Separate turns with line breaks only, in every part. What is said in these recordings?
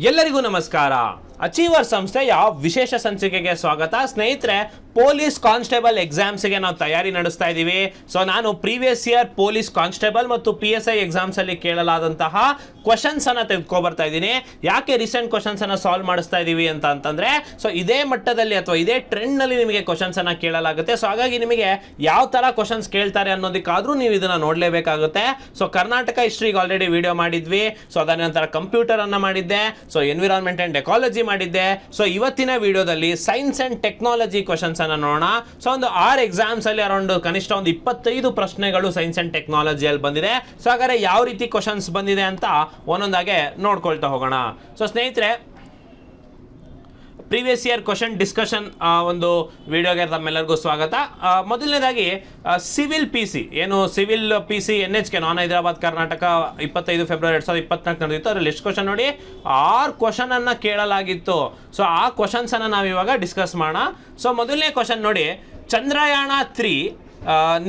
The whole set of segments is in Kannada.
ಎಲ್ಲರಿಗೂ ನಮಸ್ಕಾರ. ಅಚೀವರ್ ಸಂಸ್ಥೆಯ ವಿಶೇಷ ಸಂಚಿಕೆಗೆ ಸ್ವಾಗತ. ಸ್ನೇಹಿತರೆ, ಪೊಲೀಸ್ ಕಾನ್ಸ್ಟೇಬಲ್ ಎಕ್ಸಾಮ್ಸ್ಗೆ ನಾವು ತಯಾರಿ ನಡೆಸ್ತಾ ಇದ್ದೀವಿ. ಸೊ ನಾನು ಪ್ರೀವಿಯಸ್ ಇಯರ್ ಪೊಲೀಸ್ ಕಾನ್ಸ್ಟೇಬಲ್ ಮತ್ತು PSI ಎಕ್ಸಾಮ್ಸ್ ಅಲ್ಲಿ ಕೇಳಲಾದಂತಹ ಕ್ವಶನ್ಸ್ ಅನ್ನ ತೆಗೆದುಕೊಬರ್ತಾ ಇದ್ದೀನಿ. ಯಾಕೆ ರೀಸೆಂಟ್ ಕ್ವಶನ್ಸ್ ಅನ್ನ ಸಾಲ್ವ್ ಮಾಡಿಸ್ತಾ ಇದ್ದೀವಿ ಅಂತಂದ್ರೆ, ಸೊ ಇದೇ ಮಟ್ಟದಲ್ಲಿ ಅಥವಾ ಇದೇ ಟ್ರೆಂಡ್ ನಲ್ಲಿ ನಿಮಗೆ ಕ್ವಶನ್ಸ್ ಅನ್ನ ಕೇಳಲಾಗುತ್ತೆ. ಸೊ ಹಾಗಾಗಿ ನಿಮಗೆ ಯಾವ ತರ ಕ್ವಶನ್ಸ್ ಕೇಳ್ತಾರೆ ಅನ್ನೋದಕ್ಕಾದ್ರೂ ನೀವು ಇದನ್ನ ನೋಡ್ಲೇಬೇಕಾಗುತ್ತೆ. ಸೊ ಕರ್ನಾಟಕ ಹಿಸ್ಟ್ರಿಗೆ ಆಲ್ರೆಡಿ ವಿಡಿಯೋ ಮಾಡಿದ್ವಿ. ಸೊ ಅದರ ನಂತರ ಕಂಪ್ಯೂಟರ್ ಅನ್ನ ಮಾಡಿದ್ದೆ. ಸೊ ಎನ್ವಿರಾನ್ಮೆಂಟ್ ಅಂಡ್ ಎಕಾಲಜಿ ಮಾಡಿದ್ದೆ. ಸೊ ಇವತ್ತಿನ ವಿಡಿಯೋದಲ್ಲಿ ಸೈನ್ಸ್ ಅಂಡ್ ಟೆಕ್ನಾಲಜಿ ಕ್ವಶನ್ಸ್ ಅನ್ನ ನೋಡೋಣ. ಸೊ ಒಂದು 6 ಎಕ್ಸಾಮ್ಸ್ ಅಲ್ಲಿ ಅರೌಂಡ್ ಕನಿಷ್ಠ ಒಂದು 25 ಪ್ರಶ್ನೆಗಳು ಸೈನ್ಸ್ ಅಂಡ್ ಟೆಕ್ನಾಲಜಿಯಲ್ಲಿ ಬಂದಿದೆ. ಸೊ ಹಾಗಾದ್ರೆ ಯಾವ ರೀತಿ ಕ್ವಶನ್ಸ್ ಬಂದಿದೆ ಅಂತ ಒಂದೊಂದಾಗೆ ನೋಡ್ಕೊಳ್ತಾ ಹೋಗೋಣ. ಸೊ ಸ್ನೇಹಿತರೆ, ಪ್ರೀವಿಯಸ್ ಇಯರ್ ಕ್ವಶನ್ ಡಿಸ್ಕಷನ್ ಒಂದು ವಿಡಿಯೋಗೆ ತಮ್ಮೆಲ್ಲರಿಗೂ ಸ್ವಾಗತ. ಮೊದಲನೇದಾಗಿ ಸಿವಿಲ್ PC ಏನು ಸಿವಿಲ್ PC NHK ನಾನ್ ಹೈದರಾಬಾದ್ ಕರ್ನಾಟಕ 25 ಫೆಬ್ರವರಿ 2024 ನಡೆದಿತ್ತು. ಅದರಲ್ಲಿ ಎಷ್ಟು ಕ್ವಶನ್ ನೋಡಿ, 6 ಕ್ವಶನ್ ಅನ್ನ ಕೇಳಲಾಗಿತ್ತು. ಸೊ ಆ ಕ್ವಶನ್ಸ್ ಅನ್ನ ನಾವು ಇವಾಗ ಡಿಸ್ಕಸ್ ಮಾಡೋಣ. ಸೊ ಮೊದಲನೇ ಕ್ವಶನ್ ನೋಡಿ, Chandrayaan 3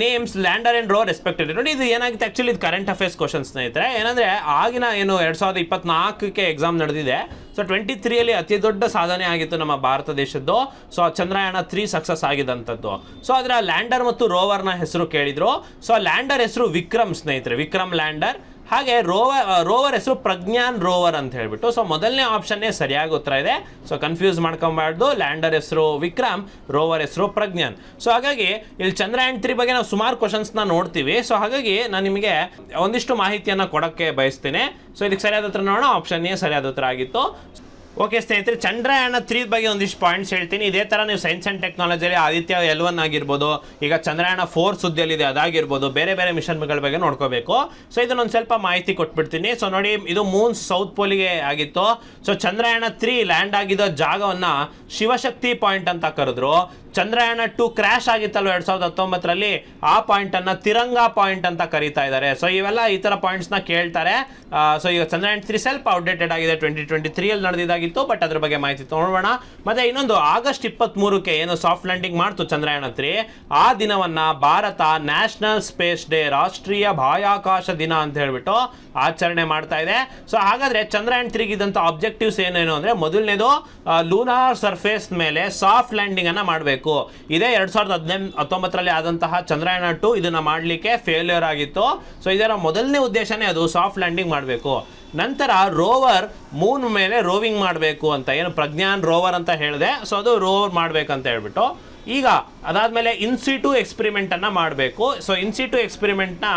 names lander and rover respected. ನೋಡಿ, ಇದು ಏನಾಗುತ್ತೆ, ಆಕ್ಚುಲಿ ಇದು ಕರೆಂಟ್ ಅಫೇರ್ಸ್ ಕ್ವಶನ್ ಸ್ನೇಹಿತರೆ. ಏನಂದ್ರೆ ಆಗಿನ ಏನು 2024ಕ್ಕೆ ಎಕ್ಸಾಮ್ ನಡೆದಿದೆ. ಸೊ 23ಯಲ್ಲಿ ಅತಿ ದೊಡ್ಡ ಸಾಧನೆ ಆಗಿತ್ತು ನಮ್ಮ ಭಾರತ ದೇಶದ್ದು. ಸೊ ಚಂದ್ರಯಾನ 3 ಸಕ್ಸಸ್ ಆಗಿದಂಥದ್ದು. ಸೊ ಅದರ ಲ್ಯಾಂಡರ್ ಮತ್ತು ರೋವರ್ನ ಹೆಸರು ಕೇಳಿದ್ರು. ಸೊ ಲ್ಯಾಂಡರ್ ಹೆಸರು ವಿಕ್ರಮ್ ಸ್ನೇಹಿತರೆ, ವಿಕ್ರಮ್ ಲ್ಯಾಂಡರ್. ಹಾಗೆ ರೋವರ್ ಹೆಸರು ಪ್ರಜ್ಞಾನ್ ರೋವರ್ ಅಂತ ಹೇಳ್ಬಿಟ್ಟು. ಸೊ ಮೊದಲನೇ ಆಪ್ಷನ್ನೇ ಸರಿಯಾಗಿ ಉತ್ತರ ಇದೆ. ಸೊ ಕನ್ಫ್ಯೂಸ್ ಮಾಡ್ಕೊಬಾರ್ದು. ಲ್ಯಾಂಡರ್ ಹೆಸರು ವಿಕ್ರಮ್, ರೋವರ್ ಹೆಸರು ಪ್ರಜ್ಞಾನ್. ಸೊ ಹಾಗಾಗಿ ಇಲ್ಲಿ ಚಂದ್ರಯಾನ್ 3 ಬಗ್ಗೆ ನಾವು ಸುಮಾರು ಕ್ವಶನ್ಸ್ನ ನೋಡ್ತೀವಿ. ಸೊ ಹಾಗಾಗಿ ನಾನು ನಿಮಗೆ ಒಂದಿಷ್ಟು ಮಾಹಿತಿಯನ್ನು ಕೊಡೋಕ್ಕೆ ಬಯಸ್ತೀನಿ. ಸೊ ಇದಕ್ಕೆ ಸರಿಯಾದ ಉತ್ತರ ನೋಡೋಣ. ಆಪ್ಷನ್ ಎ ಸರಿಯಾದ ಉತ್ತರ ಆಗಿತ್ತು. ಓಕೆ ಸ್ನೇಹಿತರೆ, ಚಂದ್ರಯಾನ 3 ಬಗ್ಗೆ ಒಂದಿಷ್ಟು ಪಾಯಿಂಟ್ಸ್ ಹೇಳ್ತೀನಿ. ಇದೇ ಥರ ನೀವು ಸೈನ್ಸ್ ಆ್ಯಂಡ್ ಟೆಕ್ನಾಲಜಿಯಲ್ಲಿ ಆದಿತ್ಯ L1 ಆಗಿರ್ಬೋದು, ಈಗ ಚಂದ್ರಯಾನ 4 ಸುದ್ದಿಯಲ್ಲಿದೆ ಅದಾಗಿರ್ಬೋದು, ಬೇರೆ ಬೇರೆ ಮಿಷನ್ಗಳ ಬಗ್ಗೆ ನೋಡ್ಕೋಬೇಕು. ಸೊ ಇದನ್ನೊಂದು ಸ್ವಲ್ಪ ಮಾಹಿತಿ ಕೊಟ್ಬಿಡ್ತೀನಿ. ಸೊ ನೋಡಿ, ಇದು ಮೂನ್ಸ್ ಸೌತ್ ಪೋಲಿಗೆ ಆಗಿತ್ತು. ಸೊ ಚಂದ್ರಯಾನ 3 ಲ್ಯಾಂಡ್ ಆಗಿದ್ದ ಜಾಗವನ್ನು ಶಿವಶಕ್ತಿ ಪಾಯಿಂಟ್ ಅಂತ ಕರೆದ್ರು. ಚಂದ್ರಯಾನ 2 ಕ್ರ್ಯಾಶ್ ಆಗಿತ್ತಲ್ವ 2019ರಲ್ಲಿ, ಆ ಪಾಯಿಂಟನ್ನು ತಿರಂಗ ಪಾಯಿಂಟ್ ಅಂತ ಕರೀತಾ ಇದ್ದಾರೆ. ಸೊ ಇವೆಲ್ಲ ಈ ಥರ ಪಾಯಿಂಟ್ಸ್ನ ಕೇಳ್ತಾರೆ. ಸೊ ಈಗ ಚಂದ್ರಯಾನ 3 ಸ್ವಲ್ಪ ಔಟ್ಡೇಟೆಡ್ ಆಗಿದೆ, 2023ಯಲ್ಲಿ ನಡೆದಿದ್ದಾಗಿತ್ತು. ಬಟ್ ಅದ್ರ ಬಗ್ಗೆ ಮಾಹಿತಿ ನೋಡೋಣ. ಮತ್ತೆ ಇನ್ನೊಂದು, ಆಗಸ್ಟ್ 23ಕ್ಕೆ ಏನು ಸಾಫ್ಟ್ ಲ್ಯಾಂಡಿಂಗ್ ಮಾಡ್ತು ಚಂದ್ರಯಾನ 3, ಆ ದಿನವನ್ನ ಭಾರತ ನ್ಯಾಷನಲ್ ಸ್ಪೇಸ್ ಡೇ, ರಾಷ್ಟ್ರೀಯ ಬಾಹ್ಯಾಕಾಶ ದಿನ ಅಂತ ಹೇಳ್ಬಿಟ್ಟು ಆಚರಣೆ ಮಾಡ್ತಾ ಇದೆ. ಸೊ ಹಾಗಾದ್ರೆ ಚಂದ್ರಯಾನ್ 3 ಇದ್ದಂಥ ಆಬ್ಜೆಕ್ಟಿವ್ಸ್ ಏನೇನು ಅಂದ್ರೆ, ಮೊದಲನೇದು ಲೂನಾರ್ ಸರ್ಫೇಸ್ ಮೇಲೆ ಸಾಫ್ಟ್ ಲ್ಯಾಂಡಿಂಗ್ ಅನ್ನ ಮಾಡಬೇಕು. ಇದೇ 2019ರಲ್ಲಿ ಆದಂತಹ ಚಂದ್ರಯಾನ 2 ಇದನ್ನ ಮಾಡಲಿಕ್ಕೆ ಫೇಲ್ಯೂರ್ ಆಗಿತ್ತು. ಸೊ ಇದರ ಮೊದಲನೇ ಉದ್ದೇಶನೇ ಅದು ಸಾಫ್ಟ್ ಲ್ಯಾಂಡಿಂಗ್ ಮಾಡಬೇಕು. ನಂತರ ರೋವರ್ ಮೂನ್ ಮೇಲೆ ರೋವಿಂಗ್ ಮಾಡಬೇಕು ಅಂತ, ಏನು ಪ್ರಜ್ಞಾನ್ ರೋವರ್ ಅಂತ ಹೇಳಿದೆ. ಸೊ ಅದು ರೋವರ್ ಮಾಡ್ಬೇಕಂತ ಹೇಳ್ಬಿಟ್ಟು, ಈಗ ಅದಾದಮೇಲೆ ಇನ್ಸಿಟು ಎಕ್ಸ್ಪೆರಿಮೆಂಟ್ ಅನ್ನ ಮಾಡಬೇಕು. ಸೊ ಇನ್ಸಿಟು ಎಕ್ಸ್ಪೆರಿಮೆಂಟ್ನ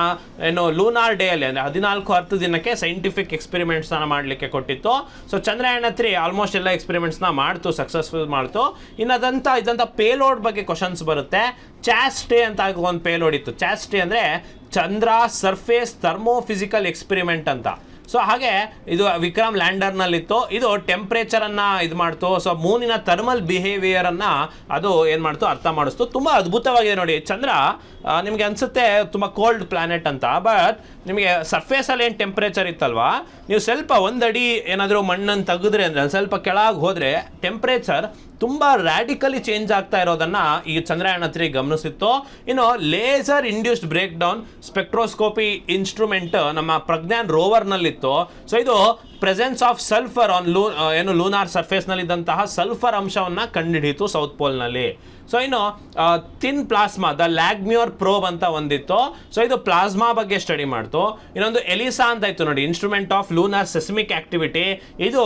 ಏನು ಲೂನಾರ್ ಡೇ ಅಲ್ಲಿ ಅಂದರೆ 14 ದಿನಕ್ಕೆ ಸೈಂಟಿಫಿಕ್ ಎಕ್ಸ್ಪೆರಿಮೆಂಟ್ಸ್ನ ಮಾಡಲಿಕ್ಕೆ ಕೊಟ್ಟಿತ್ತು. ಸೊ ಚಂದ್ರಯಾನ 3 ಆಲ್ಮೋಸ್ಟ್ ಎಲ್ಲ ಎಕ್ಸ್ಪೆರಿಮೆಂಟ್ಸ್ನ ಮಾಡ್ತು, ಸಕ್ಸಸ್ಫುಲ್ ಮಾಡ್ತು. ಇನ್ನು ಇದಂಥ ಪೇಲೋಡ್ ಬಗ್ಗೆ ಕ್ವಶನ್ಸ್ ಬರುತ್ತೆ. ಚಾಸ್ಟೇ ಅಂತ ಒಂದು ಪೇಲೋಡ್ ಇತ್ತು. ಚಾಸ್ಟೇ ಅಂದರೆ ಚಂದ್ರ ಸರ್ಫೇಸ್ ಥರ್ಮೋಫಿಸಿಕಲ್ ಎಕ್ಸ್ಪೆರಿಮೆಂಟ್ ಅಂತ. ಸೊ ಹಾಗೆ ಇದು ವಿಕ್ರಮ್ ಲ್ಯಾಂಡರ್ನಲ್ಲಿತ್ತು. ಇದು ಟೆಂಪ್ರೇಚರನ್ನು ಇದು ಮಾಡ್ತು. ಸೊ ಮೂನಿನ ಥರ್ಮಲ್ ಬಿಹೇವಿಯರನ್ನು ಅದು ಏನು ಮಾಡ್ತು, ಅರ್ಥ ಮಾಡಿಸ್ತು. ತುಂಬ ಅದ್ಭುತವಾಗಿದೆ ನೋಡಿ. ಚಂದ್ರ ನಿಮಗೆ ಅನಿಸುತ್ತೆ ತುಂಬ ಕೋಲ್ಡ್ ಪ್ಲಾನೆಟ್ ಅಂತ, ಬಟ್ ನಿಮಗೆ ಸರ್ಫೇಸಲ್ಲಿ ಏನು ಟೆಂಪ್ರೇಚರ್ ಇತ್ತಲ್ವಾ, ನೀವು ಸ್ವಲ್ಪ 1 ಅಡಿ ಏನಾದರೂ ಮಣ್ಣನ್ನು ತೆಗೆದ್ರೆ ಅಂದರೆ ಸ್ವಲ್ಪ ಕೆಳಗೆ ಹೋದರೆ ಟೆಂಪ್ರೇಚರ್ ತುಂಬ ರ್ಯಾಡಿಕಲಿ ಚೇಂಜ್ ಆಗ್ತಾ ಇರೋದನ್ನು ಈ ಚಂದ್ರಯಾನ 3 ಗಮನಿಸಿತ್ತು. ಇನ್ನು laser induced break down spectroscopy instrument ನಮ್ಮ ಪ್ರಜ್ಞಾನ್ ರೋವರ್ನಲ್ಲಿತ್ತು. ಸೊ ಇದು ಪ್ರೆಸೆನ್ಸ್ ಆಫ್ ಸಲ್ಫರ್ ಆನ್ ಏನು ಲೂನಾರ್ ಸರ್ಫೇಸ್ನಲ್ಲಿದ್ದಂತಹ ಸಲ್ಫರ್ ಅಂಶವನ್ನು ಕಂಡುಹಿಡಿಯಿತು ಸೌತ್ ಪೋಲ್ನಲ್ಲಿ. ಸೊ ಇನ್ನು thin plasma the Langmuir probe ಅಂತ ಒಂದಿತ್ತು. ಸೊ ಇದು ಪ್ಲಾಸ್ಮಾ ಬಗ್ಗೆ ಸ್ಟಡಿ ಮಾಡ್ತು. ಇನ್ನೊಂದು ಎಲಿಸಾ ಅಂತ ಇತ್ತು ನೋಡಿ, instrument of lunar seismic activity. ಇದು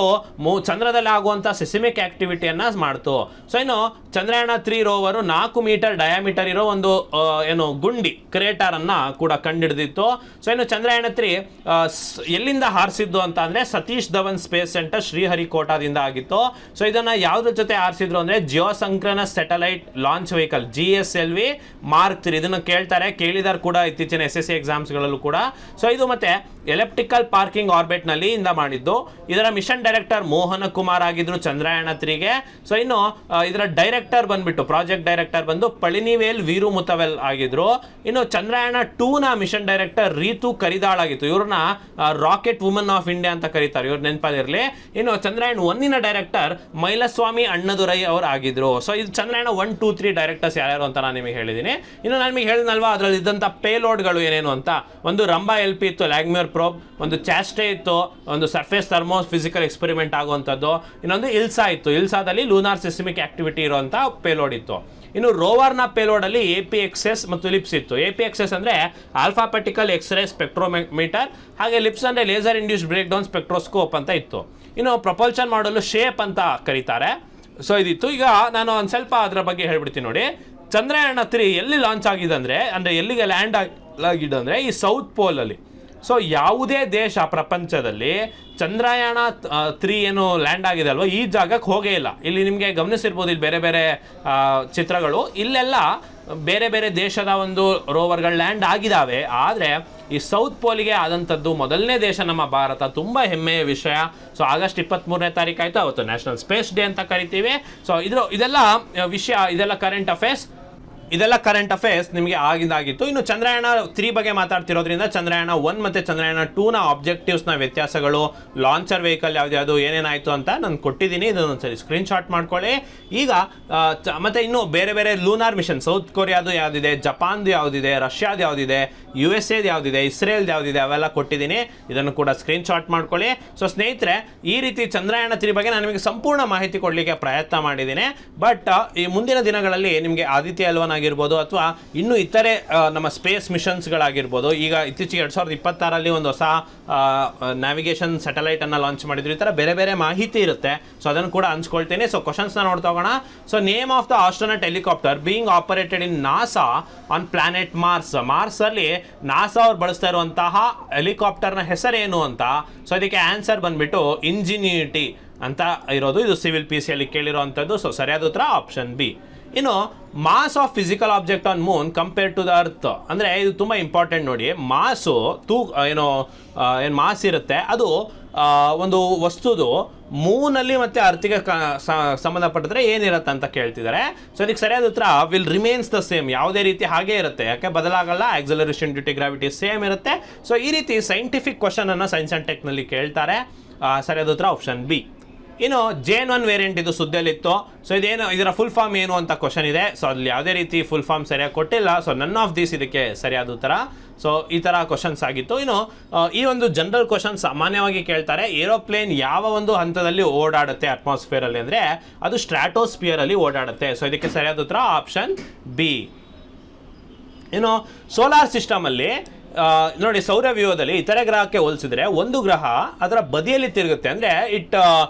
ಚಂದ್ರದಲ್ಲಿ ಆಗುವಂಥ ಸೆಸ್ಮಿಕ್ ಆಕ್ಟಿವಿಟಿಯನ್ನು ಮಾಡ್ತು. ಸೊ ಇನ್ನು ಚಂದ್ರಯಾನ 3 ರೋವರು 4 ಮೀಟರ್ ಡಯಾಮೀಟರ್ ಇರೋ ಒಂದು ಏನು ಗುಂಡಿ ಕ್ರೇಟರ್ ಅನ್ನ ಕೂಡ ಕಂಡುಹಿಡಿದಿತ್ತು. ಸೊ ಇನ್ನು ಚಂದ್ರಯಾನ 3 ಎಲ್ಲಿಂದ ಹಾರಿಸಿದ್ದು ಅಂತ ಅಂದ್ರೆ ಸತೀಶ್ ಧವನ್ ಸ್ಪೇಸ್ ಸೆಂಟರ್ ಶ್ರೀಹರಿಕೋಟಾದಿಂದ ಆಗಿತ್ತು. ಸೊ ಇದನ್ನ ಯಾವುದ್ರ ಜೊತೆ ಹಾರಿಸಿದ್ರು ಅಂದ್ರೆ geosynchronous satellite launch vehicle GSLV Mark 3. ಇದನ್ನು ಕೇಳಿದಾರೆ ಕೂಡ ಇತ್ತೀಚಿನ SSC ಎಕ್ಸಾಮ್ಸ್ಗಳಲ್ಲೂ ಕೂಡ. ಸೊ ಇದು ಮತ್ತೆ ಎಲೆಪ್ಟಿಕಲ್ ಪಾರ್ಕಿಂಗ್ ಆರ್ಬಿಟ್ ನಲ್ಲಿ ಇಂದ ಮಾಡಿದ್ದು. ಇದರ ಮಿಷನ್ ಡೈರೆಕ್ಟರ್ ಮೋಹನ ಕುಮಾರ್ ಆಗಿದ್ರು ಚಂದ್ರಯಾನ 3ಗೆ. ಸೊ ಇನ್ನು ಇದರ ಡೈರೆಕ್ಟರ್ ಬಂದ್ಬಿಟ್ಟು ಪ್ರಾಜೆಕ್ಟ್ ಡೈರೆಕ್ಟರ್ ಬಂದು ಪಳಿನಿವೇಲ್ ವೀರು ಮುತವೆಲ್ ಆಗಿದ್ರು. ಇನ್ನು ಚಂದ್ರಯಾನ 2ನ ಮಿಷನ್ ಡೈರೆಕ್ಟರ್ ರೀತು ಕರಿದಾಳ್ ಆಗಿತ್ತು. ಇವ್ರನ್ನ ರಾಕೆಟ್ ವುಮನ್ ಆಫ್ ಇಂಡಿಯಾ ಅಂತ ಕರೀತಾರೆ. ಕರೀತಾರೆ, ಇವ್ರು ನೆನಪಲ್ಲಿರಲಿ. ಇನ್ನು ಚಂದ್ರಯಾನ್ 1 ಡೈರೆಕ್ಟರ್ ಮೈಲಸ್ವಾಮಿ ಅಣ್ಣದುರೈ ಅವರು ಆಗಿದ್ರು. ಸೊ ಇದು ಚಂದ್ರಯಾನ 1, 2, 3 ಡೈರೆಕ್ಟರ್ಸ್ ಯಾರ್ಯಾರು ಅಂತ ನಾನು ನಿಮಗೆ ಹೇಳಿದ್ದೀನಿ. ಇನ್ನು ನಾನು ನಿಮಗೆ ಹೇಳಿದ್ನಲ್ವಾ ಅದರಲ್ಲಿ ಇದ್ದಂಥ ಪೇಲೋಡ್ಗಳು ಏನೇನು ಅಂತ. ಒಂದು ರಂಬಾ LP ಇತ್ತು, ಲ್ಯಾಗ್ಮಿಯರ್ ಪ್ರೋಬ್. ಒಂದು ಚಾಸ್ಟೆ ಇತ್ತು, ಒಂದು ಸರ್ಫೇಸ್ ಥರ್ಮೋ ಫಿಸಿಕಲ್ ಎಕ್ಸ್ಪೆರಿಮೆಂಟ್ ಆಗುವಂಥದ್ದು. ಇನ್ನೊಂದು ಇಲ್ಸಾ ಇತ್ತು, ಇಲ್ಸಾದಲ್ಲಿ ಲೂನಾರ್ ಸಿಸ್ಟಮಿಕ್ ಆಕ್ಟಿವಿಟಿ ಇರುವಂಥ ಪೇಲೋಡ್ ಇತ್ತು. ಇನ್ನು ರೋವರ್ನ ಪೇಲೋಡಲ್ಲಿ APXS ಮತ್ತು ಲಿಪ್ಸ್ ಇತ್ತು. APXS ಅಂದರೆ ಆಲ್ಫಾಪೆಟಿಕಲ್ ಎಕ್ಸ್ರೇ ಸ್ಪೆಕ್ಟ್ರೋಮೀಟರ್, ಹಾಗೆ ಲಿಪ್ಸ್ ಅಂದರೆ laser induced break down spectroscope ಅಂತ ಇತ್ತು. ಇನ್ನು ಪ್ರಪಲ್ಷನ್ ಮಾಡಲು ಶೇಪ್ ಅಂತ ಕರೀತಾರೆ. ಸೊ ಇದಿತ್ತು. ಈಗ ನಾನು ಒಂದು ಸ್ವಲ್ಪ ಅದರ ಬಗ್ಗೆ ಹೇಳ್ಬಿಡ್ತೀನಿ ನೋಡಿ. ಚಂದ್ರಯಾನ 3 ಎಲ್ಲಿ ಲಾಂಚ್ ಆಗಿದೆ ಅಂದರೆ ಎಲ್ಲಿಗೆ ಲ್ಯಾಂಡ್ ಆಗಿದೆ ಅಂದರೆ ಈ ಸೌತ್ ಪೋಲಲ್ಲಿ. ಸೊ ಯಾವುದೇ ದೇಶ ಪ್ರಪಂಚದಲ್ಲಿ ಚಂದ್ರಯಾನ 3 ಏನು ಲ್ಯಾಂಡ್ ಆಗಿದೆ ಅಲ್ವ, ಈ ಜಾಗಕ್ಕೆ ಹೋಗೇ ಇಲ್ಲ. ಇಲ್ಲಿ ನಿಮಗೆ ಗಮನಿಸಿರ್ಬೋದು, ಇಲ್ಲಿ ಬೇರೆ ಬೇರೆ ಚಿತ್ರಗಳು, ಇಲ್ಲೆಲ್ಲ ಬೇರೆ ಬೇರೆ ದೇಶದ ಒಂದು ರೋವರ್ಗಳು ಲ್ಯಾಂಡ್ ಆಗಿದ್ದಾವೆ. ಆದರೆ ಈ ಸೌತ್ ಪೋಲಿಗೆ ಆದಂಥದ್ದು ಮೊದಲನೇ ದೇಶ ನಮ್ಮ ಭಾರತ. ತುಂಬ ಹೆಮ್ಮೆಯ ವಿಷಯ. ಸೊ ಆಗಸ್ಟ್ 23ನೇ ತಾರೀಕು ಆಯಿತು, ಅವತ್ತು ನ್ಯಾಷನಲ್ ಸ್ಪೇಸ್ ಡೇ ಅಂತ ಕರಿತೀವಿ. ಸೊ ಇದೆಲ್ಲ ವಿಷಯ, ಇದೆಲ್ಲ ಕರೆಂಟ್ ಅಫೇರ್ಸ್ ನಿಮಗೆ ಆಗಿದ್ದಾಗಿತ್ತು. ಇನ್ನು ಚಂದ್ರಯಾನ 3 ಬಗ್ಗೆ ಮಾತಾಡ್ತಿರೋದ್ರಿಂದ ಚಂದ್ರಯಾನ 1 ಮತ್ತು ಚಂದ್ರಯಾನ 2ನ ಆಬ್ಜೆಕ್ಟಿವ್ಸ್ನ ವ್ಯತ್ಯಾಸಗಳು, ಲಾಂಚರ್ ವೆಹಿಕಲ್ ಯಾವ್ದು ಏನೇನಾಯಿತು ಅಂತ ನಾನು ಕೊಟ್ಟಿದ್ದೀನಿ. ಇದನ್ನೊಂದ್ಸರಿ ಸ್ಕ್ರೀನ್ಶಾಟ್ ಮಾಡ್ಕೊಳ್ಳಿ. ಈಗ ಮತ್ತು ಇನ್ನು ಬೇರೆ ಬೇರೆ ಲೂನಾರ್ ಮಿಷನ್, ಸೌತ್ ಕೊರಿಯಾದು ಯಾವುದಿದೆ, ಜಪಾನ್ದು ಯಾವುದಿದೆ, ರಷ್ಯಾದು ಯಾವುದಿದೆ, USA ಯಾವುದಿದೆ, ಇಸ್ರೇಲ್ದು ಯಾವುದಿದೆ, ಅವೆಲ್ಲ ಕೊಟ್ಟಿದ್ದೀನಿ. ಇದನ್ನು ಕೂಡ ಸ್ಕ್ರೀನ್ಶಾಟ್ ಮಾಡ್ಕೊಳ್ಳಿ. ಸೊ ಸ್ನೇಹಿತರೆ, ಈ ರೀತಿ ಚಂದ್ರಯಾನ 3 ಬಗ್ಗೆ ನಾನು ನಿಮಗೆ ಸಂಪೂರ್ಣ ಮಾಹಿತಿ ಕೊಡಲಿಕ್ಕೆ ಪ್ರಯತ್ನ ಮಾಡಿದ್ದೀನಿ. ಬಟ್ ಈ ಮುಂದಿನ ದಿನಗಳಲ್ಲಿ ನಿಮಗೆ ಆದಿತ್ಯ L1 ಆಗಿರ್ಬೋದು ಅಥವಾ ಇನ್ನು ಇತರೆ ನಮ್ಮ ಸ್ಪೇಸ್ ಮಿಷನ್ಸ್ಗಳಾಗಿರ್ಬೋದು. ಈಗ ಇತ್ತೀಚೆಗೆ 2026ರಲ್ಲಿ ಒಂದು ಹೊಸ ನ್ಯಾವಿಗೇಷನ್ ಸ್ಯಾಟಲೈಟನ್ನು ಲಾಂಚ್ ಮಾಡಿದ್ರು. ಈ ಥರ ಬೇರೆ ಬೇರೆ ಮಾಹಿತಿ ಇರುತ್ತೆ. ಸೊ ಅದನ್ನು ಕೂಡ ಹಂಚ್ಕೊಳ್ತೀನಿ. ಸೊ ಕ್ವಶನ್ಸ್ನ ನೋಡ್ತಾ ಹೋಗೋಣ. So name of the astronaut helicopter being operated in NASA on planet Mars. ಮಾರ್ಸಲ್ಲಿ ನಾಸಾ ಅವ್ರು ಬಳಸ್ತಾ ಇರುವಂತಹ ಹೆಲಿಕಾಪ್ಟರ್ನ ಹೆಸರೇನು ಅಂತ. ಸೊ ಇದಕ್ಕೆ ಆನ್ಸರ್ ಬಂದ್ಬಿಟ್ಟು ಇಂಜಿನಿಯೂರಿಟಿ ಅಂತ ಇರೋದು. ಇದು ಸಿವಿಲ್ PC ಅಲ್ಲಿ ಕೇಳಿರೋವಂಥದ್ದು. ಸೊ ಸರಿಯಾದ ಉತ್ತರ ಆಪ್ಷನ್ ಬಿ. ಇನ್ನು mass of physical object on moon compare to the earth ಅಂದರೆ ಇದು ತುಂಬ ಇಂಪಾರ್ಟೆಂಟ್ ನೋಡಿ. ಮಾಸು ಏನು ಮಾಸ್ ಇರುತ್ತೆ, ಅದು ಒಂದು ವಸ್ತುದು ಮೂನಲ್ಲಿ ಮತ್ತು ಅರ್ತಿಗೆ ಸಂಬಂಧಪಟ್ಟಿದ್ರೆ ಏನಿರುತ್ತೆ ಅಂತ ಕೇಳ್ತಿದ್ದಾರೆ. ಸೊ ಇದಕ್ಕೆ ಸರಿಯಾದ ಉತ್ತರ ವಿಲ್ ರಿಮೇನ್ಸ್ ದ ಸೇಮ್. ಯಾವುದೇ ರೀತಿ ಹಾಗೇ ಇರುತ್ತೆ, ಯಾಕೆ ಬದಲಾಗಲ್ಲ. Acceleration due to gravity same ಇರುತ್ತೆ. ಸೊ ಈ ರೀತಿ ಸೈಂಟಿಫಿಕ್ ಕ್ವಶನನ್ನು ಸೈನ್ಸ್ ಆ್ಯಂಡ್ ಟೆಕ್ನಲ್ಲಿ ಕೇಳ್ತಾರೆ. ಸರಿಯಾದ ಉತ್ತರ ಆಪ್ಷನ್ ಬಿ. ಇನ್ನು JN1 ವೇರಿಯಂಟ್ ಇದು ಸುದ್ದಿಯಲ್ಲಿತ್ತು. ಸೊ ಇದೇನು, ಇದರ ಫುಲ್ ಫಾರ್ಮ್ ಏನು ಅಂತ ಕ್ವಶನ್ ಇದೆ. ಸೊ ಅಲ್ಲಿ ಯಾವುದೇ ರೀತಿ ಫುಲ್ ಫಾರ್ಮ್ ಸರಿಯಾಗಿ ಕೊಟ್ಟಿಲ್ಲ. ಸೊ ನನ್ ಆಫ್ ದೀಸ್ ಇದಕ್ಕೆ ಸರಿಯಾದ ಉತ್ತರ. ಸೊ ಈ ಥರ ಕ್ವಶನ್ಸ್ ಆಗಿತ್ತು. ಇನ್ನು ಈ ಒಂದು ಜನರಲ್ ಕ್ವಶನ್ ಸಾಮಾನ್ಯವಾಗಿ ಕೇಳ್ತಾರೆ, ಏರೋಪ್ಲೇನ್ ಯಾವ ಒಂದು ಹಂತದಲ್ಲಿ ಓಡಾಡುತ್ತೆ ಅಟ್ಮಾಸ್ಫಿಯರಲ್ಲಿ ಅಂದರೆ ಅದು ಸ್ಟ್ರಾಟೋಸ್ಫಿಯರಲ್ಲಿ ಓಡಾಡುತ್ತೆ. ಸೊ ಇದಕ್ಕೆ ಸರಿಯಾದ ಉತ್ತರ ಆಪ್ಷನ್ ಬಿ. ಇನ್ನು ಸೋಲಾರ್ ಸಿಸ್ಟಮಲ್ಲಿ ನೋಡಿ, ಸೌರವ್ಯೂಹದಲ್ಲಿ ಇತರೆ ಗ್ರಹಕ್ಕೆ ಹೋಲಿಸಿದ್ರೆ ಒಂದು ಗ್ರಹ ಅದರ ಬದಿಯಲ್ಲಿ ತಿರುಗುತ್ತೆ, ಅಂದರೆ it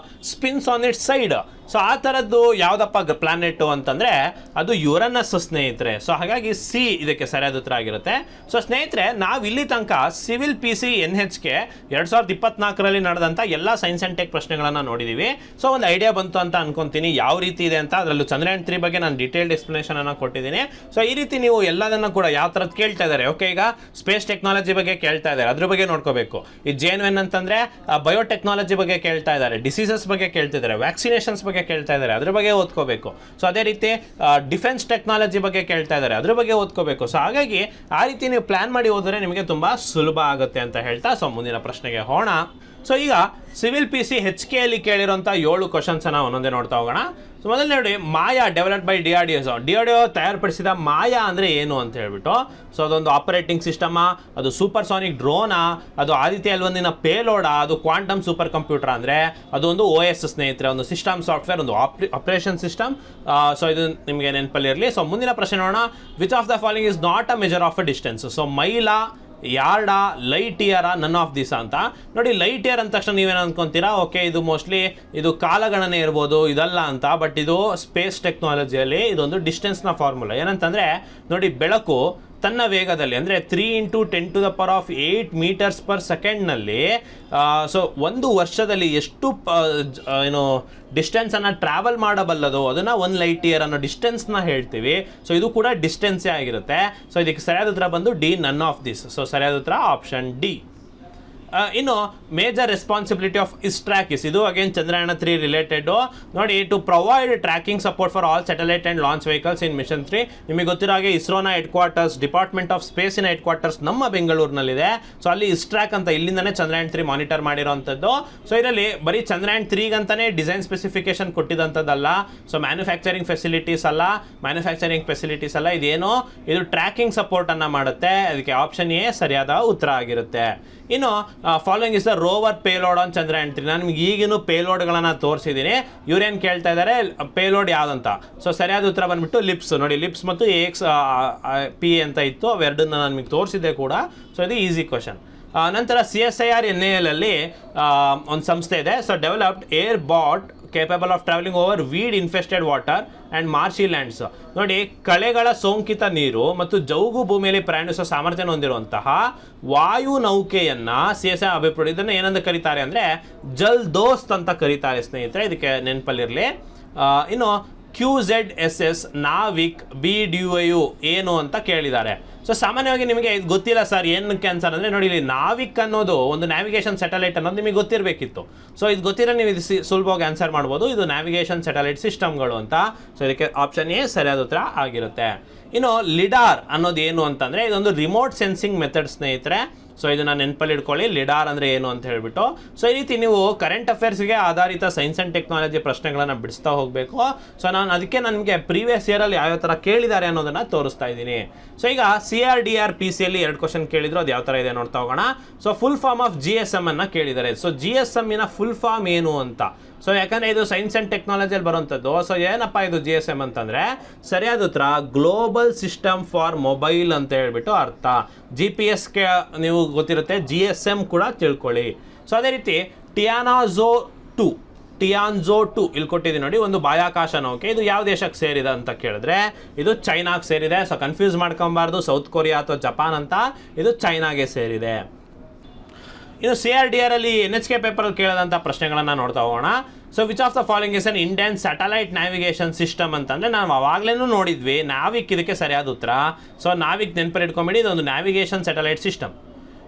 spins on it side. So ಆ ಥರದ್ದು ಯಾವುದಪ್ಪ ಪ್ಲಾನೆಟು ಅಂತಂದರೆ ಅದು ಯುರನಸ್ ಸ್ನೇಹಿತರೆ. ಸೊ ಹಾಗಾಗಿ ಸಿ ಇದಕ್ಕೆ ಸರಿಯಾದ ಉತ್ತರ ಆಗಿರುತ್ತೆ. ಸೊ ಸ್ನೇಹಿತರೆ, ನಾವು ಇಲ್ಲಿ ತನಕ ಸಿವಿಲ್ PC NHK 2024ರಲ್ಲಿ ನಡೆದಂಥ ಎಲ್ಲ ಸೈನ್ಸ್ ಆ್ಯಂಡ್ ಟೆಕ್ ಪ್ರಶ್ನೆಗಳನ್ನು ನೋಡಿದ್ದೀವಿ. ಸೊ ಒಂದು ಐಡಿಯಾ ಬಂತು ಅಂತ ಅನ್ಕೊತೀನಿ ಯಾವ ರೀತಿ ಇದೆ ಅಂತ. ಅದರಲ್ಲೂ ಚಂದ್ರಯಾನ್ 3 ಬಗ್ಗೆ ನಾನು ಡೀಟೇಲ್ಡ್ ಎಕ್ಸ್ಪ್ಲನೇಷನನ್ನು ಕೊಟ್ಟಿದ್ದೀನಿ. ಸೊ ಈ ರೀತಿ ನೀವು ಎಲ್ಲದನ್ನು ಕೂಡ ಯಾವ ಥರದ್ದು ಕೇಳ್ತಾ ಇದ್ದಾರೆ. ಓಕೆ, ಈಗ ಸ್ಪೇಸ್ ಟೆಕ್ನಾಲಜಿ ಬಗ್ಗೆ ಕೇಳ್ತಾ ಇದ್ದಾರೆ, ಅದ್ರ ಬಗ್ಗೆ ನೋಡ್ಕೋಬೇಕು. ಈ JN1 ಅಂತಂದರೆ ಬಯೋಟೆಕ್ನಾಲಜಿ ಬಗ್ಗೆ ಕೇಳ್ತಾ ಇದ್ದಾರೆ, ಡಿಸೀಸಸ್ ಬಗ್ಗೆ ಕೇಳ್ತಿದ್ದಾರೆ, ವ್ಯಾಕ್ಸಿನೇಷನ್ಸ್ ಬಗ್ಗೆ ಕೇಳ್ತಾ ಇದ್ದಾರೆ, ಅದ್ರ ಬಗ್ಗೆ ಓದ್ಕೋಬೇಕು. ಸೊ ಅದೇ ರೀತಿ ಡಿಫೆನ್ಸ್ ಟೆಕ್ನಾಲಜಿ ಬಗ್ಗೆ ಕೇಳ್ತಾ ಇದ್ದಾರೆ, ಅದ್ರ ಬಗ್ಗೆ ಓದ್ಕೋಬೇಕು. ಸೊ ಹಾಗಾಗಿ ಆ ರೀತಿ ನೀವು ಪ್ಲಾನ್ ಮಾಡಿ ಹೋದರೆ ನಿಮಗೆ ತುಂಬ ಸುಲಭ ಆಗುತ್ತೆ ಅಂತ ಹೇಳ್ತಾ ಸೊ ಮುಂದಿನ ಪ್ರಶ್ನೆಗೆ ಹೋಗೋಣ. ಸೊ ಈಗ ಸಿವಿಲ್ PC HK ಅಲ್ಲಿ ಕೇಳಿರೋಂಥ 7 ಕ್ವಶನ್ಸನ್ನು ಒಂದೊಂದೇ ನೋಡ್ತಾ ಹೋಗೋಣ. ಸೊ ಮೊದಲು ನೋಡಿ, ಮಾಯಾ ಡೆವಲಪ್ಡ್ ಬೈ DRDO ತಯಾರುಪಡಿಸಿದ ಮಾಯಾ ಅಂದರೆ ಏನು ಅಂತ ಹೇಳ್ಬಿಟ್ಟು. ಸೊ ಅದೊಂದು ಆಪರೇಟಿಂಗ್ ಸಿಸ್ಟಮಾ, ಅದು ಸೂಪರ್ಸಾನಿಕ್ ಡ್ರೋನಾ, ಅದು ಆದಿತ್ಯ L1 ಪೇಲೋಡಾ, ಅದು ಕ್ವಾಂಟಮ್ ಸೂಪರ್ ಕಂಪ್ಯೂಟರ್ ಅಂದರೆ ಅದು ಒಂದು OS ಸ್ನೇಹಿತರೆ, ಒಂದು ಸಿಸ್ಟಮ್ ಸಾಫ್ಟ್ವೇರ್, ಒಂದು ಆಪರೇಷನ್ ಸಿಸ್ಟಮ್. ಸೊ ಇದು ನಿಮಗೆ ನೆನಪಲ್ಲಿರಲಿ. ಸೊ ಮುಂದಿನ ಪ್ರಶ್ನೆ ನೋಡೋಣ. Which of the following is not a measure of a distance. So ಮೈಲಾ, ಯಾರ್ಡಾ, ಲೈಟ್ ಇಯರಾ, ನನ್ ಆಫ್ ದಿಸ್ ಅಂತ. ನೋಡಿ, ಲೈಟ್ ಇಯರ್ ಅಂದ ತಕ್ಷಣ ನೀವೇನು ಅಂದ್ಕೊತೀರಾ, ಓಕೆ ಇದು ಮೋಸ್ಟ್ಲಿ ಇದು ಕಾಲಗಣನೆ ಇರ್ಬೋದು, ಇದಲ್ಲ ಅಂತ. ಬಟ್ ಇದು ಸ್ಪೇಸ್ ಟೆಕ್ನಾಲಜಿಯಲ್ಲಿ ಇದೊಂದು ಡಿಸ್ಟೆನ್ಸ್ನ ಫಾರ್ಮುಲಾ. ಏನಂತಂದರೆ ನೋಡಿ, ಬೆಳಕು ತನ್ನ ವೇಗದಲ್ಲಿ ಅಂದರೆ 3 × 10⁸ ಮೀಟರ್ಸ್ ಪರ್ ಸೆಕೆಂಡ್ನಲ್ಲಿ ಸೊ ಒಂದು ವರ್ಷದಲ್ಲಿ ಎಷ್ಟು ಏನು ಡಿಸ್ಟೆನ್ಸನ್ನು ಟ್ರಾವೆಲ್ ಮಾಡಬಲ್ಲದು ಅದನ್ನು 1 ಲೈಟ್ ಇಯರ್ ಅನ್ನೋ ಡಿಸ್ಟೆನ್ಸ್ನ ಹೇಳ್ತೀವಿ. ಸೊ ಇದು ಕೂಡ ಡಿಸ್ಟೆನ್ಸೇ ಆಗಿರುತ್ತೆ. ಸೊ ಇದಕ್ಕೆ ಸರಿಯಾದ ಉತ್ತರ ಬಂದು ಡಿ, ನನ್ ಆಫ್ ದಿಸ್. ಸೊ ಸರಿಯಾದ ಉತ್ತರ ಆಪ್ಷನ್ ಡಿ. ಇನ್ನು ಮೇಜರ್ ರೆಸ್ಪಾನ್ಸಿಬಿಲಿಟಿ ಆಫ್ ಇಸ್ಟ್ರಾಕಿಸ್, ಇದು ಅಗೇನ್ ಚಂದ್ರಯಾನ 3 ರಿಲೇಟೆಡ್ ನೋಡಿ. To provide tracking support for all satellite and launch vehicles in mission 3. ನಿಮಗೆ ಗೊತ್ತಿರೋ ಹಾಗೆ ಇಸ್ರೋನ ಹೆಡ್ ಕ್ವಾರ್ಟರ್ಸ್, ಡಿಪಾರ್ಟ್ಮೆಂಟ್ ಆಫ್ ಸ್ಪೇಸಿನ ಹೆಡ್ ಕ್ವಾರ್ಟರ್ಸ್ ನಮ್ಮ ಬೆಂಗಳೂರಿನಲ್ಲಿದೆ. ಸೊ ಅಲ್ಲಿ ಇಸ್ಟ್ರಾಕ್ ಅಂತ ಇಲ್ಲಿಂದನೇ ಚಂದ್ರಯಾನ್ 3 ಮಾನಿಟರ್ ಮಾಡಿರೋಂಥದ್ದು. ಸೊ ಇದರಲ್ಲಿ ಬರೀ ಚಂದ್ರಯಾನ್ 3ಗಂತಾನೆ ಡಿಸೈನ್ ಸ್ಪೆಸಿಫಿಕೇಶನ್ ಕೊಟ್ಟಿದ್ದಂಥದ್ದಲ್ಲ. ಸೊ ಮ್ಯಾನುಫ್ಯಾಕ್ಚರಿಂಗ್ ಫೆಸಿಲಿಟೀಸ್ ಅಲ್ಲ, ಇದೇನು ಇದು ಟ್ರ್ಯಾಕಿಂಗ್ ಸಪೋರ್ಟ್ ಅನ್ನ ಮಾಡುತ್ತೆ. ಅದಕ್ಕೆ ಆಪ್ಷನ್ ಎ ಸರಿಯಾದ ಉತ್ತರ ಆಗಿರುತ್ತೆ. ಇನ್ನು following is the rover payload on Chandrayaan 3. ನಾನು ನಿಮ್ಗೆ ಈಗಿನ ಪೇಲೋಡ್ಗಳನ್ನು ತೋರಿಸಿದ್ದೀನಿ. ಇವ್ರೇನು ಕೇಳ್ತಾ ಇದ್ದಾರೆ ಪೇಲೋಡ್ ಯಾವುದಂತ. ಸೊ ಸರಿಯಾದ ಉತ್ತರ ಬಂದ್ಬಿಟ್ಟು ಲಿಪ್ಸ್. ನೋಡಿ ಲಿಪ್ಸ್ ಮತ್ತು AXP ಅಂತ ಇತ್ತು, ಅವೆರಡನ್ನ ನಾನು ನಿಮಗೆ ತೋರಿಸಿದ್ದೆ ಕೂಡ. ಸೊ ಇದು ಈಸಿ ಕ್ವಶನ್. ನಂತರ CSIR NAL ಅಲ್ಲಿ ಒಂದು ಸಂಸ್ಥೆ ಇದೆ. So developed air bot capable of travelling over weed infested water and marshy lands. ನೋಡಿ, ಕಳೆಗಳ ಸೋಂಕಿತ ನೀರು ಮತ್ತು ಜೌಗು ಭೂಮಿಯಲ್ಲಿ ಪ್ರಯಾಣಿಸುವ ಸಾಮರ್ಥ್ಯ ಹೊಂದಿರುವಂತಹ ವಾಯು ನೌಕೆಯನ್ನು CSIR ಅಭಿಪ್ರಾಯ ಇದನ್ನು ಏನಂತ ಕರೀತಾರೆ ಅಂದರೆ ಜಲ್ ದೋಸ್ತ್ ಅಂತ ಕರೀತಾರೆ ಸ್ನೇಹಿತರೆ, ಇದಕ್ಕೆ ನೆನಪಲ್ಲಿರಲಿ. ಇನ್ನು QZSS ನಾವಿಕ್ BDU ಏನು ಅಂತ ಕೇಳಿದ್ದಾರೆ. ಸೊ ಸಾಮಾನ್ಯವಾಗಿ ನಿಮಗೆ ಇದು ಗೊತ್ತಿಲ್ಲ ಸರ್ ಏನಕ್ಕೆ ಆನ್ಸರ್ ಅಂದರೆ, ನೋಡಿ ಇಲ್ಲಿ ನಾವಿಕ್ ಅನ್ನೋದು ಒಂದು ನ್ಯಾವಿಗೇಷನ್ ಸ್ಯಾಟಲೈಟ್ ಅನ್ನೋದು ನಿಮಗೆ ಗೊತ್ತಿರಬೇಕಿತ್ತು. ಸೊ ಇದು ಗೊತ್ತಿರೋ ನೀವು ಇದು ಸುಲಭವಾಗಿ ಆನ್ಸರ್ ಮಾಡ್ಬೋದು. ಇದು ನ್ಯಾವಿಗೇಷನ್ ಸ್ಯಾಟಲೈಟ್ ಸಿಸ್ಟಮ್ಗಳು ಅಂತ. ಸೊ ಇದಕ್ಕೆ ಆಪ್ಷನ್ ಎ ಸರಿಯಾದ ಉತ್ತರ ಆಗಿರುತ್ತೆ. ಇನ್ನು ಲಿಡಾರ್ ಅನ್ನೋದು ಏನು ಅಂತಂದರೆ ಇದೊಂದು ರಿಮೋಟ್ ಸೆನ್ಸಿಂಗ್ ಮೆಥಡ್ ಸ್ನೇಹಿತರೆ. ಸೊ ಇದನ್ನು ನೆನಪಲ್ಲಿ ಇಟ್ಕೊಳ್ಳಿ, ಲಿಡಾರ್ ಅಂದರೆ ಏನು ಅಂತ ಹೇಳ್ಬಿಟ್ಟು. ಸೊ ಈ ರೀತಿ ನೀವು ಕರೆಂಟ್ ಅಫೇರ್ಸ್ಗೆ ಆಧಾರಿತ ಸೈನ್ಸ್ ಆ್ಯಂಡ್ ಟೆಕ್ನಾಲಜಿ ಪ್ರಶ್ನೆಗಳನ್ನು ಬಿಡಿಸ್ತಾ ಹೋಗಬೇಕು. ಸೊ ನಾನು ಅದಕ್ಕೆ ನನಗೆ ಪ್ರೀವಿಯಸ್ ಇಯರಲ್ಲಿ ಯಾವ್ಯಾವ ಥರ ಕೇಳಿದ್ದಾರೆ ಅನ್ನೋದನ್ನು ತೋರಿಸ್ತಾ ಇದ್ದೀನಿ. ಸೊ ಈಗ CRDR PC-ಯಲ್ಲಿ 2 ಕ್ವಶನ್ ಕೇಳಿದ್ರು, ಅದು ಯಾವ ಥರ ಇದೆ ನೋಡ್ತಾ ಹೋಗೋಣ. So full form of GSM ಅನ್ನು ಕೇಳಿದ್ದಾರೆ. ಸೊ GSM-ಇನ ಫುಲ್ ಫಾರ್ಮ್ ಏನು ಅಂತ. ಸೊ ಯಾಕಂದರೆ ಇದು ಸೈನ್ಸ್ ಆ್ಯಂಡ್ ಟೆಕ್ನಾಲಜಿಯಲ್ಲಿ ಬರುವಂಥದ್ದು. ಸೊ ಏನಪ್ಪ ಇದು GSM ಅಂತಂದರೆ ಸರಿಯಾದ ಉತ್ತರ ಗ್ಲೋಬಲ್ ಸಿಸ್ಟಮ್ ಫಾರ್ ಮೊಬೈಲ್ ಅಂತ ಹೇಳ್ಬಿಟ್ಟು ಅರ್ಥ. GPS-ಗೆ ನೀವು ಗೊತ್ತಿರುತ್ತೆ, GSM ಕೂಡ ತಿಳ್ಕೊಳ್ಳಿ. ಸೊ ಅದೇ ರೀತಿ ಟಿಯಾನ್ಜೋ 2 ಇಲ್ಲಿ ಕೊಟ್ಟಿದ್ದೀನಿ ನೋಡಿ, ಒಂದು ಬಾಹ್ಯಾಕಾಶ ನೌಕೆ. ಇದು ಯಾವ ದೇಶಕ್ಕೆ ಸೇರಿದೆ ಅಂತ ಕೇಳಿದ್ರೆ ಇದು ಚೈನಾಗೆ ಸೇರಿದೆ. ಸೊ ಕನ್ಫ್ಯೂಸ್ ಮಾಡ್ಕೊಬಾರ್ದು ಸೌತ್ ಕೊರಿಯಾ ಅಥವಾ ಜಪಾನ್ ಅಂತ, ಇದು ಚೈನಾಗೆ ಸೇರಿದೆ. ಇನ್ನು CRDR ಅಲ್ಲಿ NHK ಪೇಪರಲ್ಲಿ ಕೇಳೋದಂಥ ಪ್ರಶ್ನೆಗಳನ್ನು ನೋಡ್ತಾ ಹೋಗೋಣ. So which of the following is an Indian satellite navigation system ಅಂತಂದರೆ ನಾವು ಅವಾಗಲೇ ನೋಡಿದ್ವಿ ನಾವಿಕ್, ಇದಕ್ಕೆ ಸರಿಯಾದ ಉತ್ತರ. ಸೊ ನಾವಿಕ್ ನೆನಪಲ್ಲಿ ಇಟ್ಕೊಂಬಿಡಿ, ಇದೊಂದು ನ್ಯಾವಿಗೇಷನ್ ಸ್ಯಾಟಲೈಟ್ ಸಿಸ್ಟಮ್.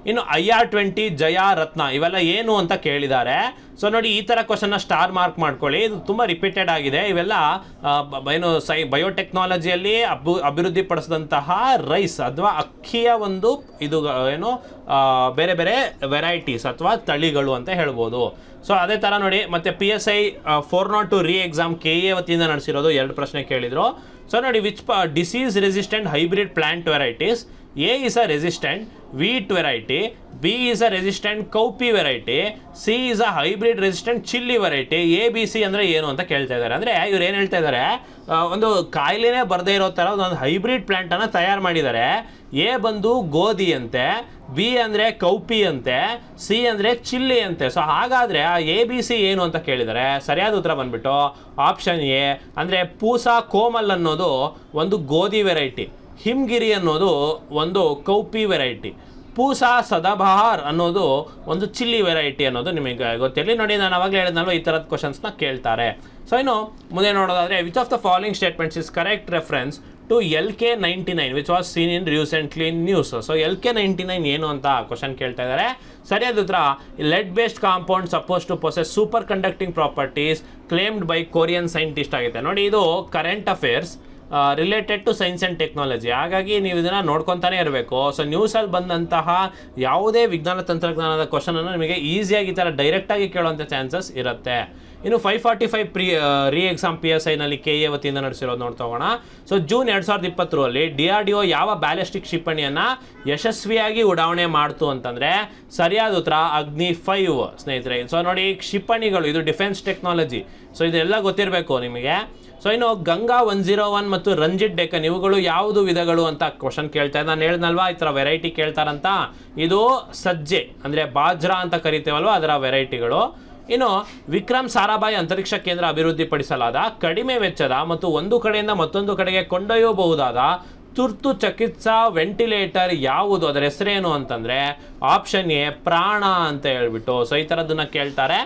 ಇನ್ನು IR-20 ಜಯ ರತ್ನ ಇವೆಲ್ಲ ಏನು ಅಂತ ಕೇಳಿದ್ದಾರೆ. ಸೊ ನೋಡಿ, ಈ ಥರ ಕ್ವಶನ್ನ ಸ್ಟಾರ್ ಮಾರ್ಕ್ ಮಾಡ್ಕೊಳ್ಳಿ, ಇದು ತುಂಬ ರಿಪೀಟೆಡ್ ಆಗಿದೆ. ಇವೆಲ್ಲ ಏನು ಬಯೋಟೆಕ್ನಾಲಜಿಯಲ್ಲಿ ಅಭಿವೃದ್ಧಿಪಡಿಸಿದಂತಹ ರೈಸ್ ಅಥವಾ ಅಕ್ಕಿಯ ಒಂದು ಇದು ಏನು ಬೇರೆ ಬೇರೆ ವೆರೈಟೀಸ್ ಅಥವಾ ತಳಿಗಳು ಅಂತ ಹೇಳ್ಬೋದು. ಸೊ ಅದೇ ಥರ ನೋಡಿ, ಮತ್ತು PSI 402 ಎಕ್ಸಾಮ್ KA ವತಿಯಿಂದ ನಡೆಸಿರೋದು 2 ಪ್ರಶ್ನೆ ಕೇಳಿದರು. ಸೊ ನೋಡಿ, which disease resistant hybrid plant varieties. A is a resistant wheat variety, B is a resistant cowpea variety, C is a hybrid resistant chili variety. ABC ಅಂದರೆ ಏನು ಅಂತ ಕೇಳ್ತಾ ಇದ್ದಾರೆ. ಅಂದರೆ ಇವ್ರು ಏನು ಹೇಳ್ತಾ ಇದ್ದಾರೆ, ಒಂದು ಕಾಯಿಲೆನೇ ಬರದೇ ಇರೋ ಥರ ಒಂದು ಹೈಬ್ರಿಡ್ ಪ್ಲಾಂಟನ್ನು ತಯಾರು ಮಾಡಿದ್ದಾರೆ. A ಬಂದು ಗೋಧಿ ಅಂತೆ, B ಅಂದರೆ ಕೌಪಿ ಅಂತೆ, C ಅಂದರೆ ಚಿಲ್ಲಿ ಅಂತೆ. ಸೊ ಹಾಗಾದರೆ ಆ ABC ಏನು ಅಂತ ಕೇಳಿದ್ದಾರೆ. ಸರಿಯಾದ ಉತ್ತರ ಬಂದ್ಬಿಟ್ಟು ಆಪ್ಷನ್ ಎ, ಅಂದರೆ ಪೂಸಾ ಕೋಮಲ್ ಅನ್ನೋದು ಒಂದು ಗೋಧಿ ವೆರೈಟಿ, ಹಿಮ್ಗಿರಿ ಅನ್ನೋದು ಒಂದು ಕೌಪಿ ವೆರೈಟಿ, ಪೂಸಾ ಸದಾಬಹಾರ್ ಅನ್ನೋದು ಒಂದು ಚಿಲ್ಲಿ ವೆರೈಟಿ ಅನ್ನೋದು ನಿಮಗೆ ಗೊತ್ತಿರಲಿ. ನೋಡಿ, ನಾನು ಅವಾಗಲೇ ಹೇಳಿದ್ನಲ್ವ ಈ ಥರದ ಕ್ವಶನ್ಸ್ನ ಕೇಳ್ತಾರೆ. ಸೊ ಇನ್ನು ಮುಂದೆ ನೋಡೋದಾದರೆ which of the following statements is correct reference to LK-99 which was seen in recently in news. So LK-99 ಏನು ಅಂತ ಕ್ವಶನ್ ಕೇಳ್ತಾ ಇದ್ದಾರೆ. ಸರಿಯಾದ ಉತ್ತರ lead based compound suppose to possess superconducting properties claimed by Korean scientist ಆಗಿದೆ. ನೋಡಿ, ಇದು current affairs related to science and technology, ಹಾಗಾಗಿ ನೀವು ಇದನ್ನು ನೋಡ್ಕೊತಾನೆ ಇರಬೇಕು. ಸೊ ನ್ಯೂಸಲ್ಲಿ ಬಂದಂತಹ ಯಾವುದೇ ವಿಜ್ಞಾನ ತಂತ್ರಜ್ಞಾನದ ಕ್ವಶನನ್ನು ನಿಮಗೆ ಈಸಿಯಾಗಿ ಈ ಥರ ಡೈರೆಕ್ಟಾಗಿ ಕೇಳುವಂಥ ಚಾನ್ಸಸ್ ಇರುತ್ತೆ. ಇನ್ನು 545 ಎಕ್ಸಾಮ್ PSIನಲ್ಲಿ KA ವತಿಯಿಂದ ನಡೆಸಿರೋದು ನೋಡ್ತಾ ಹೋಗೋಣ. ಸೊ ಜೂನ್ 2020ರಲ್ಲಿ DRDO ಯಾವ ಬ್ಯಾಲಿಸ್ಟಿಕ್ ಕ್ಷಿಪಣಿಯನ್ನು ಯಶಸ್ವಿಯಾಗಿ ಉಡಾವಣೆ ಮಾಡ್ತು ಅಂತಂದರೆ ಸರಿಯಾದ ಉತ್ತರ ಅಗ್ನಿ 5 ಸ್ನೇಹಿತರೆ. ಸೊ ನೋಡಿ, ಕ್ಷಿಪಣಿಗಳು ಇದು ಡಿಫೆನ್ಸ್ ಟೆಕ್ನಾಲಜಿ, ಸೊ ಇದೆಲ್ಲ ಗೊತ್ತಿರಬೇಕು ನಿಮಗೆ. ಸೊ ಇನ್ನು ಗಂಗಾ 101 ಮತ್ತು ರಂಜಿತ್ ಡೆಕ್ಕನ್ ಇವುಗಳು ಯಾವುದು ವಿಧಗಳು ಅಂತ ಕ್ವಶನ್ ಕೇಳ್ತಾ ಇದ್ದಾರೆ. ನಾನು ಹೇಳಿದ್ನಲ್ವಾ ಈ ಥರ ವೆರೈಟಿ ಕೇಳ್ತಾರಂತ. ಇದು ಸಜ್ಜೆ ಅಂದರೆ ಬಾಜ್ರಾ ಅಂತ ಕರಿತೇವಲ್ವ, ಅದರ ವೆರೈಟಿಗಳು. ಇನ್ನು ವಿಕ್ರಮ್ ಸಾರಾಭಾಯಿ ಅಂತರಿಕ್ಷ ಕೇಂದ್ರ ಅಭಿವೃದ್ಧಿಪಡಿಸಲಾದ ಕಡಿಮೆ ವೆಚ್ಚದ ಮತ್ತು ಒಂದು ಕಡೆಯಿಂದ ಮತ್ತೊಂದು ಕಡೆಗೆ ಕೊಂಡೊಯ್ಯಬಹುದಾದ ತುರ್ತು ಚಿಕಿತ್ಸಾ ವೆಂಟಿಲೇಟರ್ ಯಾವುದು, ಅದರ ಹೆಸರೇನು ಅಂತಂದರೆ ಆಪ್ಷನ್ ಎ ಪ್ರಾಣ ಅಂತ ಹೇಳ್ಬಿಟ್ಟು. ಸೊ ಈ ಥರದ್ದನ್ನು ಕೇಳ್ತಾರೆ.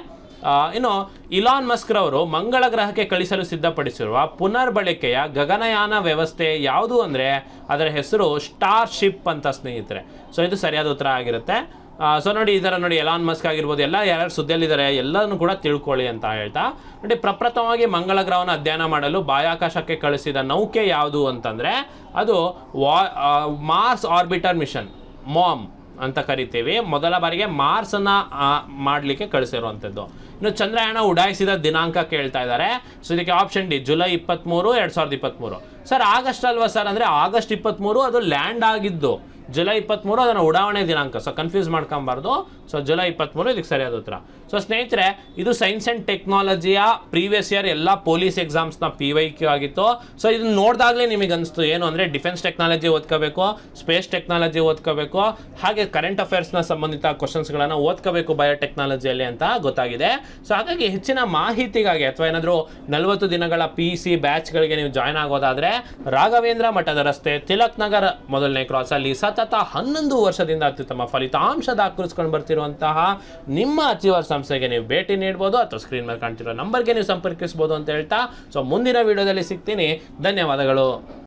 ಇನ್ನು ಇಲಾನ್ ಮಸ್ಕ್ ರವರು ಮಂಗಳ ಗ್ರಹಕ್ಕೆ ಕಳಿಸಲು ಸಿದ್ಧಪಡಿಸಿರುವ ಪುನರ್ಬಳಕೆಯ ಗಗನಯಾನ ವ್ಯವಸ್ಥೆ ಯಾವುದು ಅಂದರೆ ಅದರ ಹೆಸರು ಸ್ಟಾರ್ ಶಿಪ್ ಅಂತ ಸ್ನೇಹಿತರೆ. ಸೊ ಇದು ಸರಿಯಾದ ಉತ್ತರ ಆಗಿರುತ್ತೆ. ಸೊ ನೋಡಿ ಈ ಥರ ನೋಡಿ ಎಲಾನ್ ಮಸ್ಕ್ ಆಗಿರ್ಬೋದು ಎಲ್ಲ ಯಾರ್ಯಾರು ಸುದ್ದಿಯಲ್ಲಿದ್ದಾರೆ ಎಲ್ಲನೂ ಕೂಡ ತಿಳ್ಕೊಳ್ಳಿ ಅಂತ ಹೇಳ್ತಾ ನೋಡಿ ಪ್ರಪ್ರಥಮವಾಗಿ ಮಂಗಳ ಗ್ರಹವನ್ನು ಅಧ್ಯಯನ ಮಾಡಲು ಬಾಹ್ಯಾಕಾಶಕ್ಕೆ ಕಳಿಸಿದ ನೌಕೆ ಯಾವುದು ಅಂತಂದರೆ ಅದು ಮಾರ್ಸ್ ಆರ್ಬಿಟರ್ ಮಿಷನ್ ಮಾಮ್ ಅಂತ ಕರಿತೀವಿ. ಮೊದಲ ಬಾರಿಗೆ ಮಾರ್ಸನ್ನು ಮಾಡಲಿಕ್ಕೆ ಕಳಿಸಿರುವಂಥದ್ದು. ಇನ್ನು ಚಂದ್ರಯಾನ ಉಡಾಯಿಸಿದ ದಿನಾಂಕ ಕೇಳ್ತಾ ಇದ್ದಾರೆ. ಸೊ ಇದಕ್ಕೆ option D July 23, 2023. Sir August ಅಲ್ವಾ ಸರ್ ಅಂದರೆ ಆಗಸ್ಟ್ 23 ಅದು ಲ್ಯಾಂಡ್ ಆಗಿದ್ದು, ಜುಲೈ 23 ಅದನ್ನು ಉಡಾವಣೆ ದಿನಾಂಕ. ಸೊ ಕನ್ಫ್ಯೂಸ್ ಮಾಡ್ಕೊಬಾರ್ದು. ಸೊ ಜುಲೈ 23 ಇದಕ್ಕೆ ಸರಿಯಾದ ಉತ್ತರ. ಸೊ ಸ್ನೇಹಿತರೆ ಇದು ಸೈನ್ಸ್ ಆ್ಯಂಡ್ ಟೆಕ್ನಾಲಜಿಯ ಪ್ರೀವಿಯಸ್ ಇಯರ್ ಎಲ್ಲ ಪೊಲೀಸ್ ಎಕ್ಸಾಮ್ಸ್ನ PYQ ಆಗಿತ್ತು. ಸೊ ಇದನ್ನ ನೋಡಿದಾಗಲೇ ನಿಮಗೆ ಅನಿಸ್ತು ಏನು ಅಂದರೆ ಡಿಫೆನ್ಸ್ ಟೆಕ್ನಾಲಜಿ ಓದ್ಕೋಬೇಕು, ಸ್ಪೇಸ್ ಟೆಕ್ನಾಲಜಿ ಓದ್ಕೋಬೇಕು, ಹಾಗೆ ಕರೆಂಟ್ ಅಫೇರ್ಸ್ನ ಸಂಬಂಧಿತ ಕ್ವಶನ್ಸ್ಗಳನ್ನು ಓದ್ಕೋಬೇಕು ಬಯೋಟೆಕ್ನಾಲಜಿಯಲ್ಲಿ ಅಂತ ಗೊತ್ತಾಗಿದೆ. ಸೊ ಹಾಗಾಗಿ ಹೆಚ್ಚಿನ ಮಾಹಿತಿಗಾಗಿ ಅಥವಾ ಏನಾದರೂ 40 ದಿನಗಳ PC ಬ್ಯಾಚ್ಗಳಿಗೆ ನೀವು ಜಾಯ್ನ್ ಆಗೋದಾದರೆ ರಾಘವೇಂದ್ರ ಮಠದ ರಸ್ತೆ, ತಿಲಕ್ ನಗರ್ ಮೊದಲನೇ ಕ್ರಾಸಲ್ಲಿ ಸತತ 11 ವರ್ಷದಿಂದ ಅತ್ಯುತ್ತಮ ಫಲಿತಾಂಶ ದಾಖಲಿಸ್ಕೊಂಡು ಬರ್ತಿರುವಂತಹ ನಿಮ್ಮ ಅಚೀವರ್ ಸಂಸ್ಥೆಗೆ ನೀವು ಭೇಟಿ ನೀಡ್ಬೋದು ಅಥವಾ ಸ್ಕ್ರೀನ್ ಮೇಲೆ ಕಾಣ್ತಿರೋ ನಂಬರ್ಗೆ ನೀವು ಸಂಪರ್ಕಿಸ್ಬೋದು ಅಂತ ಹೇಳ್ತಾ ಸೊ ಮುಂದಿನ ವಿಡಿಯೋದಲ್ಲಿ ಸಿಗ್ತೀನಿ. ಧನ್ಯವಾದಗಳು.